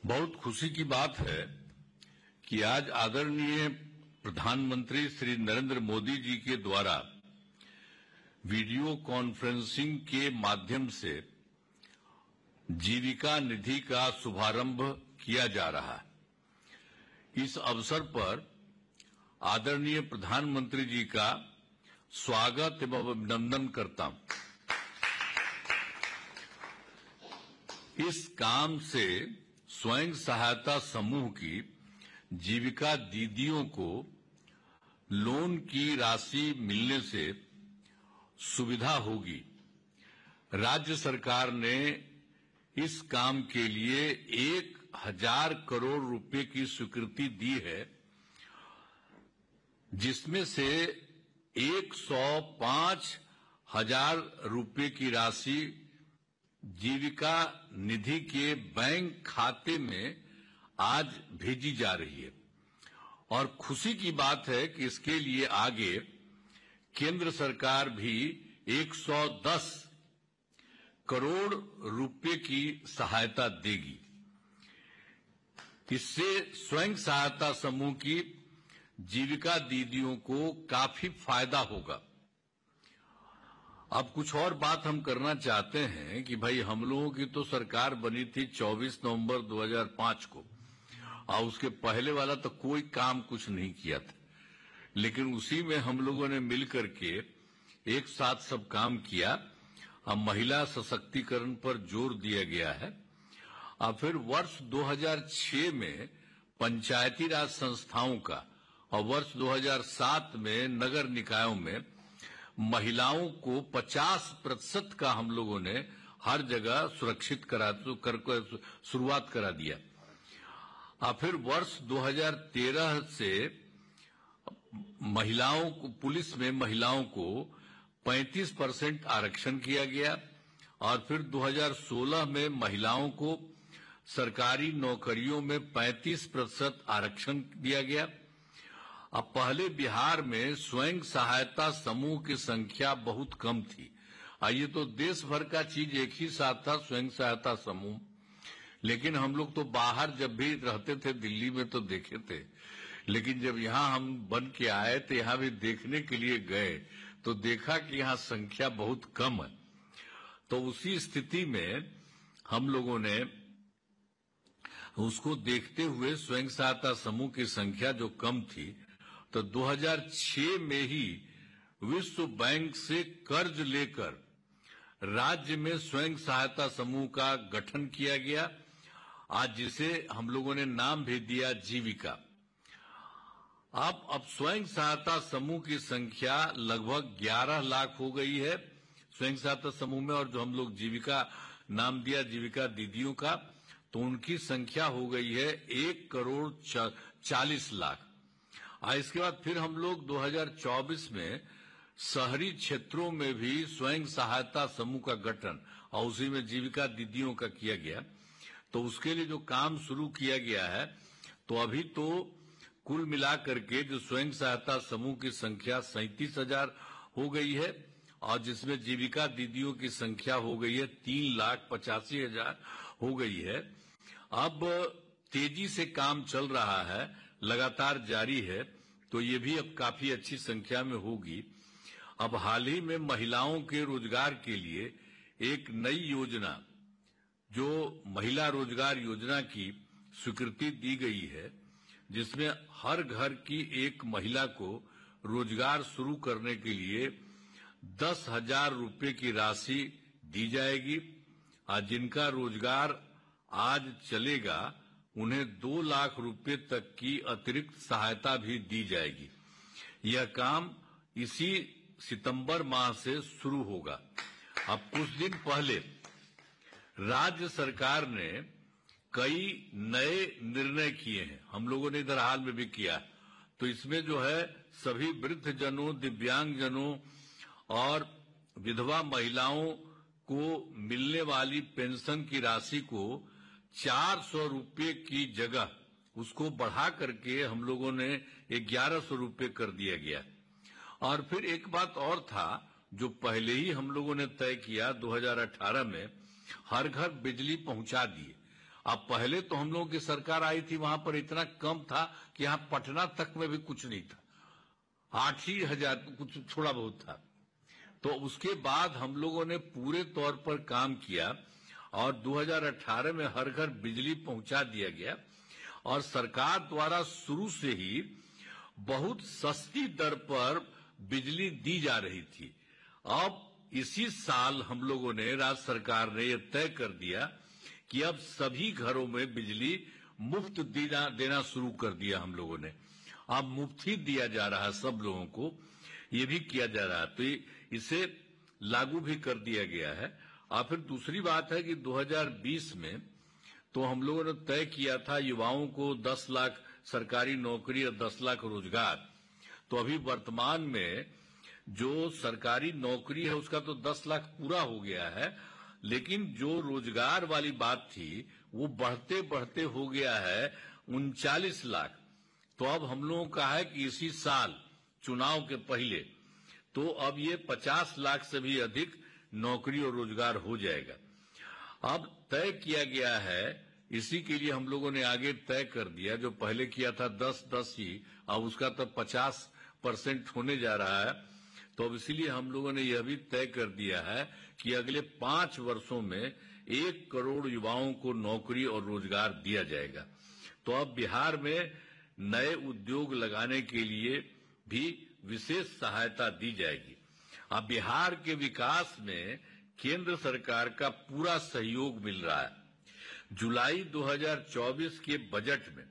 बहुत खुशी की बात है कि आज आदरणीय प्रधानमंत्री श्री नरेंद्र मोदी जी के द्वारा वीडियो कॉन्फ्रेंसिंग के माध्यम से जीविका निधि का शुभारंभ किया जा रहा है। इस अवसर पर आदरणीय प्रधानमंत्री जी का स्वागत एवं अभिनंदन करता हूं। इस काम से स्वयं सहायता समूह की जीविका दीदियों को लोन की राशि मिलने से सुविधा होगी। राज्य सरकार ने इस काम के लिए 1000 करोड़ रुपए की स्वीकृति दी है, जिसमें से 105,000 रुपए की राशि जीविका निधि के बैंक खाते में आज भेजी जा रही है। और खुशी की बात है कि इसके लिए आगे केंद्र सरकार भी 110 करोड़ रुपए की सहायता देगी। इससे स्वयं सहायता समूह की जीविका दीदियों को काफी फायदा होगा। अब कुछ और बात हम करना चाहते हैं कि भाई हम लोगों की तो सरकार बनी थी 24 नवंबर 2005 को, और उसके पहले वाला तो कोई काम कुछ नहीं किया था, लेकिन उसी में हम लोगों ने मिलकर के एक साथ सब काम किया। अब महिला सशक्तिकरण पर जोर दिया गया है। अब फिर वर्ष 2006 में पंचायती राज संस्थाओं का और वर्ष 2007 में नगर निकायों में महिलाओं को 50% का हम लोगों ने हर जगह सुरक्षित कर शुरुआत करा दिया। और फिर वर्ष 2013 से महिलाओं को, पुलिस में महिलाओं को 35% आरक्षण किया गया। और फिर 2016 में महिलाओं को सरकारी नौकरियों में 35% आरक्षण दिया गया। अब पहले बिहार में स्वयं सहायता समूह की संख्या बहुत कम थी। ये तो देश भर का चीज एक ही साथ था, स्वयं सहायता समूह। लेकिन हम लोग तो बाहर जब भी रहते थे दिल्ली में तो देखे थे, लेकिन जब यहाँ हम बन के आए तो यहाँ भी देखने के लिए गए तो देखा कि यहाँ संख्या बहुत कम है। तो उसी स्थिति में हम लोगों ने उसको देखते हुए स्वयं सहायता समूह की संख्या जो कम थी, तो 2006 में ही विश्व बैंक से कर्ज लेकर राज्य में स्वयं सहायता समूह का गठन किया गया, आज जिसे हम लोगों ने नाम भी दिया जीविका। अब स्वयं सहायता समूह की संख्या लगभग 11 लाख हो गई है स्वयं सहायता समूह में, और जो हम लोग जीविका नाम दिया जीविका दीदियों का, तो उनकी संख्या हो गई है 1,40,00,000। इसके बाद फिर हम लोग 2024 में शहरी क्षेत्रों में भी स्वयं सहायता समूह का गठन और उसी में जीविका दीदियों का किया गया। तो उसके लिए जो काम शुरू किया गया है, तो अभी तो कुल मिलाकर के जो स्वयं सहायता समूह की संख्या 37,000 हो गई है, और जिसमें जीविका दीदियों की संख्या हो गई है 3,85,000 हो गई है। अब तेजी से काम चल रहा है, लगातार जारी है, तो ये भी अब काफी अच्छी संख्या में होगी। अब हाल ही में महिलाओं के रोजगार के लिए एक नई योजना, जो महिला रोजगार योजना की स्वीकृति दी गई है, जिसमें हर घर की एक महिला को रोजगार शुरू करने के लिए 10,000 रुपए की राशि दी जाएगी। जिनका रोजगार आज चलेगा उन्हें 2 लाख रुपए तक की अतिरिक्त सहायता भी दी जाएगी। यह काम इसी सितंबर माह से शुरू होगा। अब कुछ दिन पहले राज्य सरकार ने कई नए निर्णय किए हैं, हम लोगों ने इधर हाल में भी किया। तो इसमें जो है सभी वृद्ध जनों, दिव्यांग जनों और विधवा महिलाओं को मिलने वाली पेंशन की राशि को 400 रुपए की जगह उसको बढ़ा करके हम लोगों ने 1100 रुपए कर दिया गया। और फिर एक बात और था जो पहले ही हम लोगों ने तय किया 2018 में, हर घर बिजली पहुंचा दिए। अब पहले तो हम लोगों की सरकार आई थी, वहां पर इतना कम था कि यहाँ पटना तक में भी कुछ नहीं था, 8,000 कुछ थोड़ा बहुत था। तो उसके बाद हम लोगों ने पूरे तौर पर काम किया और 2018 में हर घर बिजली पहुंचा दिया गया और सरकार द्वारा शुरू से ही बहुत सस्ती दर पर बिजली दी जा रही थी। अब इसी साल हम लोगों ने, राज्य सरकार ने यह तय कर दिया कि अब सभी घरों में बिजली मुफ्त देना शुरू कर दिया हम लोगों ने। अब मुफ्त ही दिया जा रहा है सब लोगों को, ये भी किया जा रहा है, तो इसे लागू भी कर दिया गया है। और फिर दूसरी बात है कि 2020 में तो हम लोगों ने तय किया था युवाओं को 10 लाख सरकारी नौकरी और 10 लाख रोजगार। तो अभी वर्तमान में जो सरकारी नौकरी है उसका तो 10 लाख पूरा हो गया है, लेकिन जो रोजगार वाली बात थी वो बढ़ते बढ़ते हो गया है 39 लाख। तो अब हम लोगों का है कि इसी साल चुनाव के पहले तो अब ये 50 लाख से भी अधिक नौकरी और रोजगार हो जाएगा। अब तय किया गया है, इसी के लिए हम लोगों ने आगे तय कर दिया, जो पहले किया था 10-10 ही, अब उसका तो 50% होने जा रहा है। तो अब इसीलिए हम लोगों ने यह भी तय कर दिया है कि अगले 5 वर्षों में 1 करोड़ युवाओं को नौकरी और रोजगार दिया जाएगा। तो अब बिहार में नए उद्योग लगाने के लिए भी विशेष सहायता दी जाएगी। अब बिहार के विकास में केंद्र सरकार का पूरा सहयोग मिल रहा है। जुलाई 2024 के बजट में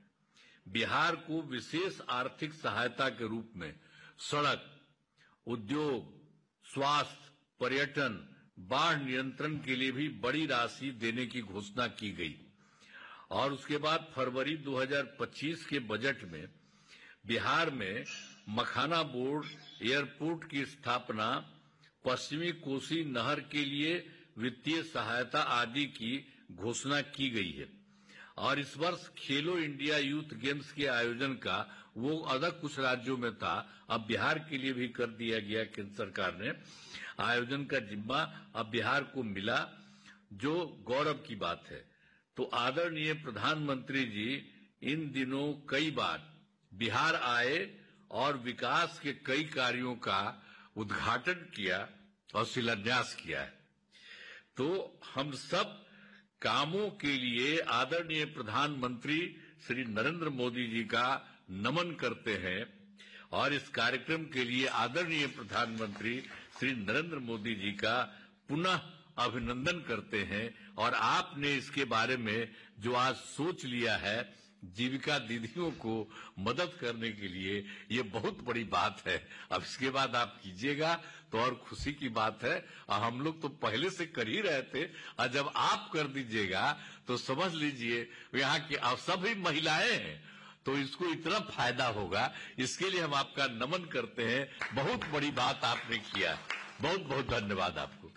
बिहार को विशेष आर्थिक सहायता के रूप में सड़क, उद्योग, स्वास्थ्य, पर्यटन, बाढ़ नियंत्रण के लिए भी बड़ी राशि देने की घोषणा की गई। और उसके बाद फरवरी 2025 के बजट में बिहार में मखाना बोर्ड, एयरपोर्ट की स्थापना, पश्चिमी कोसी नहर के लिए वित्तीय सहायता आदि की घोषणा की गई है। और इस वर्ष खेलो इंडिया यूथ गेम्स के आयोजन का, वो अलग कुछ राज्यों में था, अब बिहार के लिए भी कर दिया गया। केंद्र सरकार ने आयोजन का जिम्मा अब बिहार को मिला, जो गौरव की बात है। तो आदरणीय प्रधानमंत्री जी इन दिनों कई बार बिहार आए और विकास के कई कार्यों का उद्घाटन किया और शिलान्यास किया है। तो हम सब कामों के लिए आदरणीय प्रधानमंत्री श्री नरेंद्र मोदी जी का नमन करते हैं और इस कार्यक्रम के लिए आदरणीय प्रधानमंत्री श्री नरेंद्र मोदी जी का पुनः अभिनंदन करते हैं। और आपने इसके बारे में जो आज सोच लिया है जीविका दीदियों को मदद करने के लिए, ये बहुत बड़ी बात है। अब इसके बाद आप कीजिएगा तो और खुशी की बात है। और हम लोग तो पहले से कर ही रहे थे, और जब आप कर दीजिएगा तो समझ लीजिए यहाँ की आप सभी महिलाएं हैं, तो इसको इतना फायदा होगा। इसके लिए हम आपका नमन करते हैं। बहुत बड़ी बात आपने किया। बहुत बहुत धन्यवाद आपको।